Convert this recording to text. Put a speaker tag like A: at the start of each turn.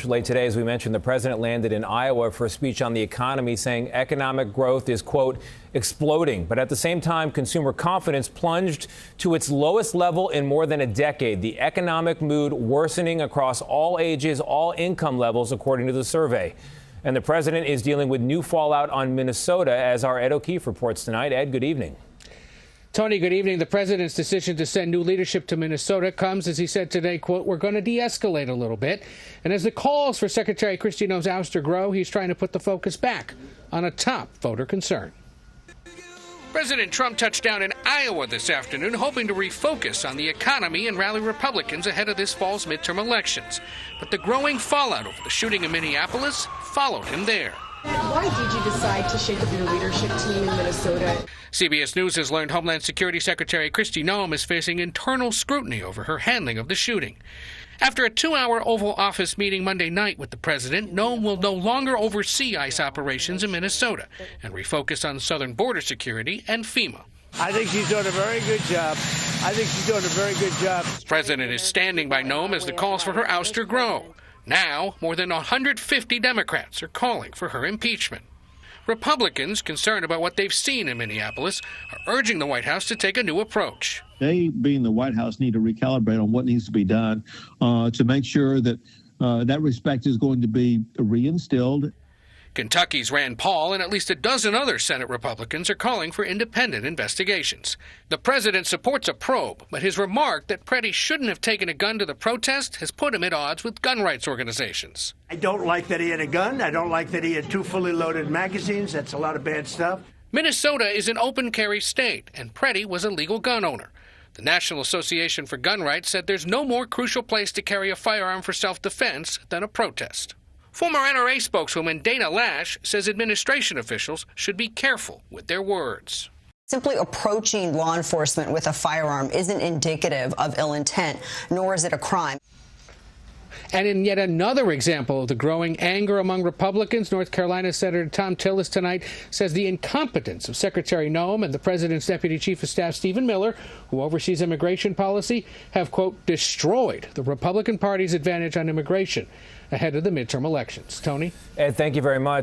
A: Late today, as we mentioned, the president landed in Iowa for a speech on the economy, saying economic growth is, quote, exploding. But at the same time, consumer confidence plunged to its lowest level in more than a decade. The economic mood worsening across all ages, all income levels, according to the survey. And the president is dealing with new fallout on Minnesota, as our Ed O'Keefe reports tonight. Ed, good evening.
B: Tony, good evening. The president's decision to send new leadership to Minnesota comes, as he said today, quote, we're going to de-escalate a little bit. And as the calls for Secretary Kristi Noem's ouster grow, he's trying to put the focus back on a top voter concern. President Trump touched down in Iowa this afternoon, hoping to refocus on the economy and rally Republicans ahead of this fall's midterm elections. But the growing fallout over the shooting in Minneapolis followed him there.
C: Why did you decide to shake up your leadership team in Minnesota?
B: CBS News has learned Homeland Security Secretary Kristi Noem is facing internal scrutiny over her handling of the shooting. After a 2-hour Oval Office meeting Monday night with the president, Noem will no longer oversee ICE operations in Minnesota and refocus on southern border security and FEMA.
D: I think she's doing a very good job.
B: The president is standing by Noem as the calls for her ouster grow. Now, more than 150 Democrats are calling for her impeachment. Republicans, concerned about what they've seen in Minneapolis, are urging the White House to take a new approach.
E: They, being the White House, need to recalibrate on what needs to be done to make sure that that respect is going to be reinstilled.
B: Kentucky's Rand Paul and at least a dozen other Senate Republicans are calling for independent investigations. The president supports a probe, but his remark that Preddy shouldn't have taken a gun to the protest has put him at odds with gun rights organizations.
D: I don't like that he had a gun. I don't like that he had 2 fully loaded magazines. That's a lot of bad stuff.
B: Minnesota is an open carry state, and Preddy was a legal gun owner. The National Association for Gun Rights said there's no more crucial place to carry a firearm for self-defense than a protest. Former NRA spokeswoman Dana Lash says administration officials should be careful with their words.
F: Simply approaching law enforcement with a firearm isn't indicative of ill intent, nor is it a crime.
B: And in yet another example of the growing anger among Republicans, North Carolina Senator Thom Tillis tonight says the incompetence of Secretary Noem and the president's deputy chief of staff, Stephen Miller, who oversees immigration policy, have, quote, destroyed the Republican Party's advantage on immigration ahead of the midterm elections. Tony?
A: Ed, thank you very much.